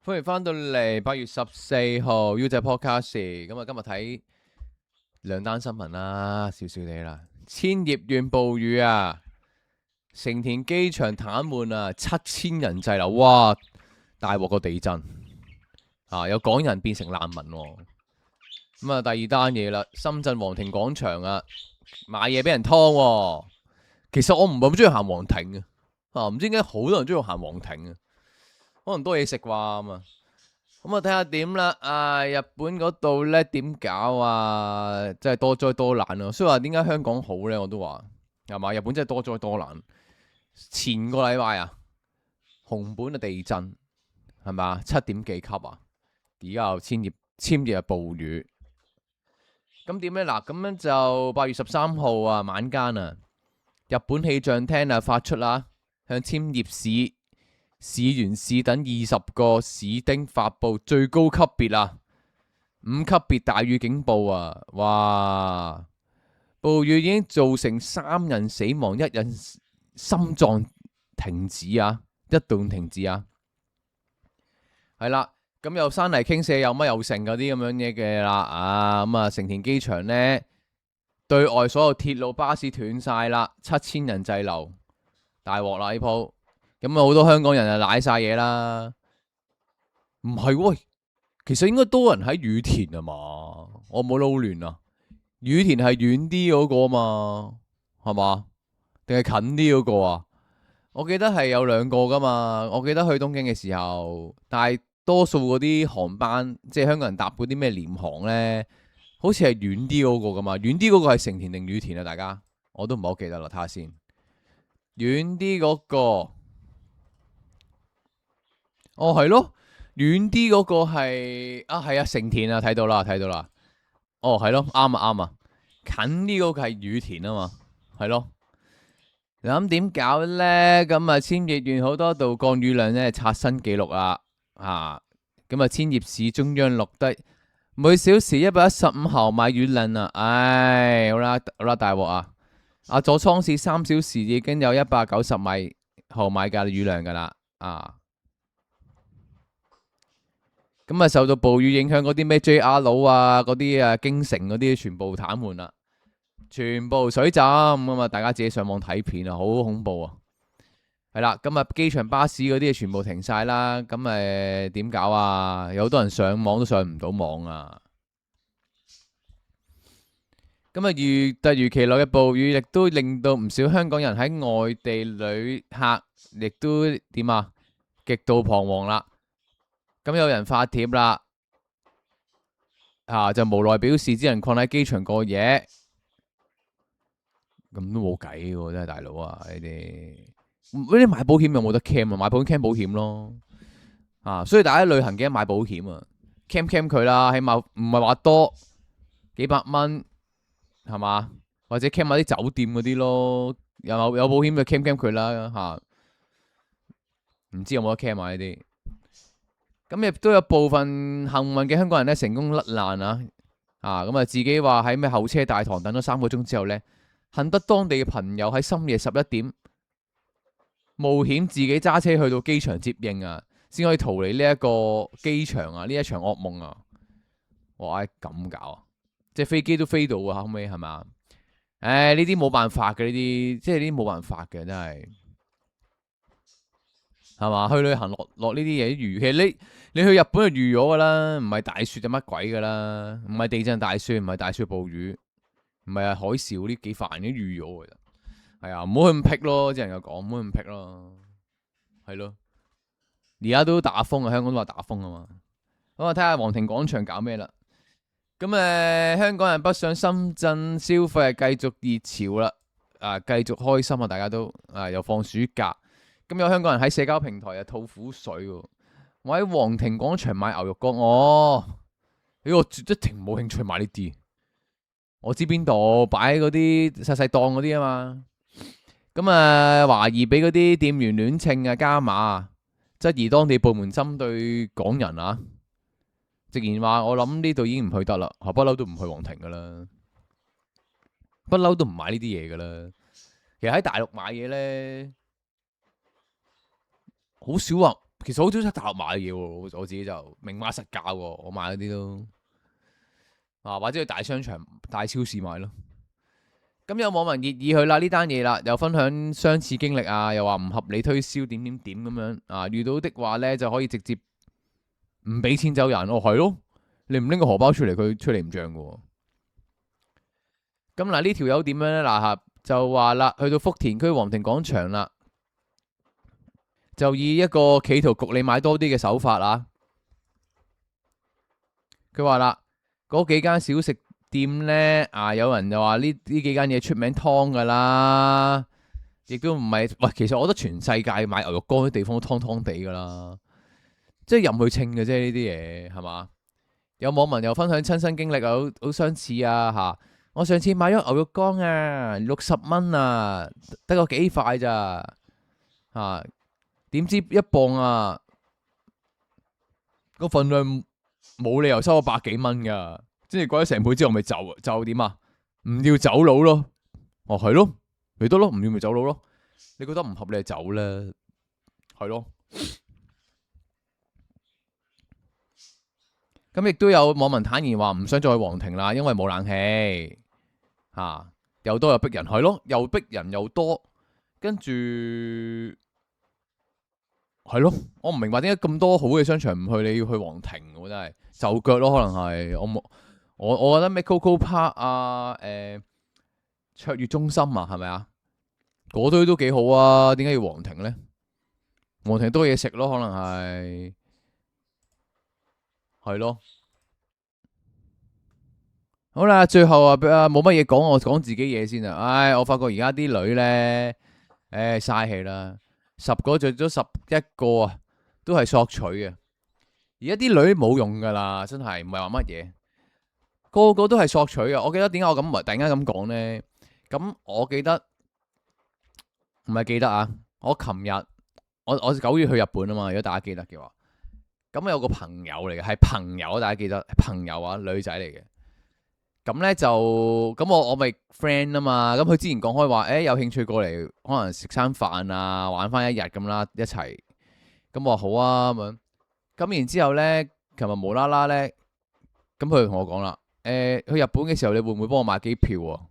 歡迎翻到嚟8月14號 U 仔 Podcast。咁啊，今日睇兩單新聞啦，少少地啦。千葉縣暴雨啊，成田機場癱瘓啊，7000人滯留，哇！大鑊個地震啊，有港人變成難民喎。咁啊，第二單嘢啦，深圳皇庭廣場啊，買嘢俾人劏喎。其實我唔係咁中意行皇庭啊，唔知點解好多人中意行皇庭啊，可能多嘢食啩咁啊。咁啊，睇下點啦。日本嗰度咧點搞啊？真係多災多難啊！所以話點解香港好咧？我都話係嘛，日本真係多災多難。前個禮拜啊，熊本嘅地震係嘛7點幾級啊？而家又千葉暴雨。咁點咧？嗱，咁樣就8月13號啊，晚間啊，日本氣象廳啊發出啦，向千葉市原市等20個市町發布最高級別啊，5級別大雨警報啊！哇，暴雨已經造成3人死亡，1人心臟停止啊，一度停止啊，係啦。咁又山泥傾瀉，又乜又剩嗰啲咁樣嘢嘅啦。咁啊，成田機場呢，對外所有鐵路巴士斷晒啦，7000人滯留，大鑊啦呢鋪。咁啊，好多香港人啊瀨晒嘢啦。唔係喂，其實應該多人喺羽田啊嘛，我冇撈亂啊。羽田係遠啲嗰個嘛，係嘛？定係近啲嗰個啊？我記得係有兩個噶嘛。我記得去東京嘅時候，但係多數嗰啲航班，即係香港人搭嗰啲咩廉航呢，好似係遠啲嗰個噶嘛。遠啲嗰個係成田定羽田啊？大家我都唔係好記得啦，睇下先。遠啲嗰個，哦係咯。遠啲嗰個係係啊，成田啊，睇到啦，睇到啦。哦，係咯，啱啊，啱啊。近啲嗰個係羽田啊嘛，係咯。咁點搞呢？咁啊，千葉縣好多度降雨量呢刷新紀錄啦。咁啊，千葉市中央錄得每小時115毫米雨量啊！唉，好啦，好啦，大鑊啊！佐倉市3小時已經有190毫米嘅雨量噶啦。咁啊，受到暴雨影響嗰啲咩 JR 佬啊，嗰啲京城嗰啲全部癱瘓啦，全部水浸咁啊！大家自己上網睇片啊，好恐怖啊！係啦，咁啊，機場巴士嗰啲全部停晒啦，咁點搞啊？有好多人上網都上唔到網啊！咁啊，突如其來嘅暴雨，亦都令到唔少香港人喺外地旅客，亦都點啊，極度彷徨啦。咁有人發帖啦，就無奈表示只能困喺機場過夜，咁都冇計喎，真係大佬啊！呢啲買保險有冇得 cam 啊？買保險 cam 保險咯，所以大家旅行記得買保險啊，cam 佢啦，起碼唔係話多幾百蚊係嘛，或者 cam 下啲酒店嗰啲咯，有保險就 cam 佢啦唔知有冇得 cam 啊呢啲？咁亦都有部分幸運嘅香港人咧成功甩難咁啊自己話喺咩候車大堂等咗3個鐘之後呢，幸得當地嘅朋友喺深夜11點冒險自己揸車去到機場接應先可以逃離呢一個機場呢一場噩夢啊！哇，咁搞啊！即係飛機都飛到後尾係咪？呢啲冇辦法嘅，呢啲即係呢啲冇辦法嘅，真係。係嘛？去旅行落呢啲嘢預，其實你去日本就預咗噶啦，唔係大雪就乜鬼噶啦，唔係地震大雪，唔係大雪暴雨，唔係海嘯呢幾煩嘅預咗嘅。係啊，唔好去咁僻咯，啲人又講唔好去咁僻咯，係咯。而家都打風啊，香港都話打風啊嘛。咁啊，睇下皇庭廣場搞咩啦。咁香港人北上深圳消費係繼續熱潮啦，繼續開心啊，大家都又放暑假。咁有香港人喺社交平台吐苦水喎，我喺皇庭廣場買牛肉乾，我一定冇興趣買呢啲，我知邊度擺嗰啲細細檔嗰啲啊嘛。咁懷疑俾嗰啲店員亂稱加碼，質疑當地部門針對港人直言話我諗呢度已經唔去得啦，不嬲都唔去皇庭噶啦，不嬲都唔買呢啲嘢噶啦。其實喺大陸買嘢呢。好少話，其實好少出大陸買嘢喎，我自己就明碼實價喎，我買嗰啲都或者去大商場、大超市買咯。咁有網民熱議佢啦呢單嘢啦，又分享相似經歷啊，又話唔合理推銷點點點咁樣啊，遇到的話呢，就可以直接唔俾錢走人。哦，係咯，你唔拎個荷包出嚟，佢出嚟唔漲嘅。咁嗱呢條友點樣呢？嗱就話啦，去到福田區皇庭廣場啦，就以一個企圖焗你買多啲嘅手法啊。佢話啦，嗰幾間小食店呢，有人就話呢幾間嘢出名湯噶啦，亦都唔係。喂，其實我覺得全世界買牛肉乾啲地方都湯湯地噶啦，即係任佢稱嘅啫呢啲嘢，係嘛？有網民又分享親身經歷，好相似啊嚇！我上次買咗牛肉乾啊，60蚊啊，得個幾塊咋嚇？點知一磅啊，個份量冇理由收我100幾蚊噶，即係貴咗成倍之後咪就點啊？唔要走佬咯？哦係咯，咪得咯，唔要咪走佬咯？你覺得唔合理就走啦，係咯。咁亦都有網民坦言話唔想再去皇庭啦，因為冇冷氣嚇，又多又逼人，係咯，又逼人又多，跟住係咯，我唔明白點解咁多好嘅商場唔去，你要去皇庭喎，真係就腳咯，可能係我覺得咩 Coco Park 啊，卓越中心啊，係咪啊？嗰堆都幾好啊，點解要皇庭呢？皇庭多嘢食咯，可能係咯。好啦，最後啊冇乜嘢講，我講自己嘢先啊。唉，我發覺而家啲女呢，嘥氣啦，10個着咗11個啊，都係索取嘅。而家啲女冇用噶啦，真係唔係話乜嘢，個個都係索取嘅。我記得點解我咁突然間咁講呢？咁我記得唔係記得啊，我琴日我9月去日本啊嘛，如果大家記得嘅話，咁有個朋友嚟嘅，係朋友，大家記得係朋友啊，女仔嚟嘅。咁咧就咁我咪 friend 啊嘛，咁佢之前講開話，有興趣過嚟，可能食餐飯啊，玩翻一日咁啦，一齊。咁我話好啊咁樣。咁然之後咧，琴日無啦啦咧，咁佢就同我講啦，去日本嘅時候你會唔會幫我買機票啊？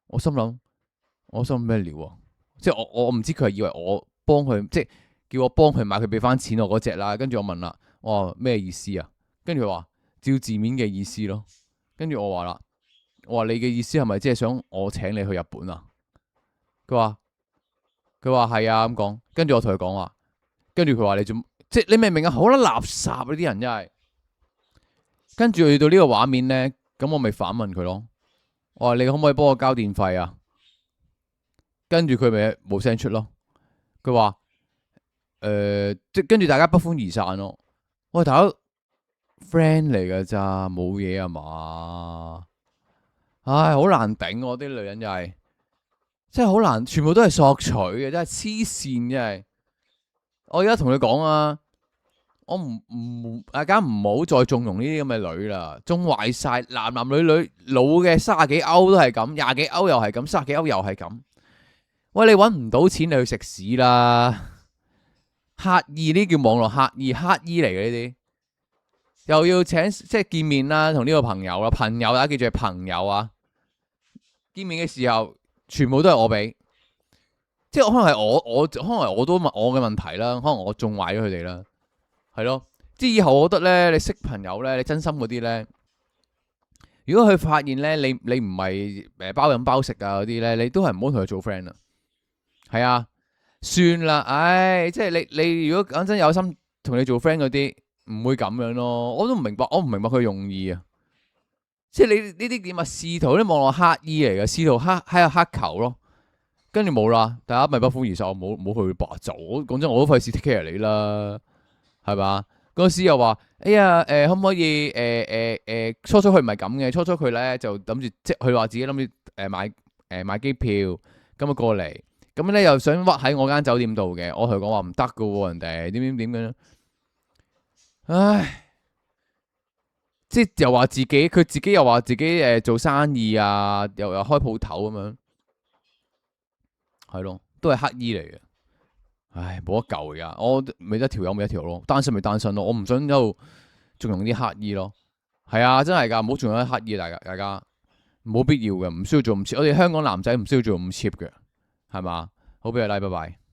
我心諗咩料啊？即係我唔知佢係以為我幫佢，即係叫我幫佢買，佢俾翻錢我嗰隻啦。跟住我問啦，我話咩意思啊？跟住佢話照字面嘅意思咯。跟住我話啦，我話你嘅意思係咪即係想我請你去日本啊？佢話係啊咁講。跟住我同佢講話，跟住佢話你做，即係你明唔明啊？好啦，垃圾呢啲人真係。跟住去到呢個畫面咧，咁我咪反問佢咯。我話你可唔可以幫我交電費啊？跟住佢咪冇聲出咯。佢話即跟住大家不歡而散咯。喂，大佬 friend 嚟噶咋，冇嘢啊嘛？唉，好難頂我啲女人就係，真係好難，全部都係索取嘅，真係黐線，真係。我而家同你講啊，我大家唔好再縱容呢啲咁嘅女啦，縱壞晒男女老嘅30幾歐都係咁，20幾歐又係咁，30幾歐又係咁。喂，你搵唔到錢，你去食屎啦！乞兒呢叫網絡乞兒嚟嘅呢啲。又要請即係見面啦，同呢個朋友啦，朋友大家記住係朋友啊。見面嘅時候，全部都係我俾，即係可能係可能係我都我嘅問題啦，可能我縱壞咗佢哋啦，係咯。即係以後我覺得咧，你識朋友咧，你真心嗰啲咧，如果佢發現咧，你唔係包飲包食啊嗰啲咧，你都係唔好同佢做 friend 啦。係啊，算啦，唉，即係你如果講真有心同你做 friend 嗰啲。唔會咁樣咯，我唔明白佢用意啊！即係你呢啲點啊？試圖啲網絡乞衣嚟嘅，試圖喺度乞求咯，跟住冇啦，大家咪不歡而散，冇去白走。講真，我都費事 take care 你啦，係嘛？嗰時又話，哎呀，可唔可以初初佢唔係咁嘅，初初佢咧就諗住，即係佢話自己諗住買機票，咁啊過嚟，咁咧又想屈喺我間酒店度嘅，我同佢講話唔得噶喎，人哋點樣。唉，即係又話自己，佢自己又話自己做生意啊，又開鋪頭咁樣，係咯，都係乞衣嚟嘅，唉，冇得救而家，我咪一條友咪一條咯，單身咪單身咯，我唔想喺度縱容啲乞兒咯。係啊，真係㗎，唔好縱容啲乞兒，大家冇必要嘅，唔需要做咁 cheap。我哋香港男仔唔需要做咁 cheap 嘅，係嘛？好，俾個 like，拜拜。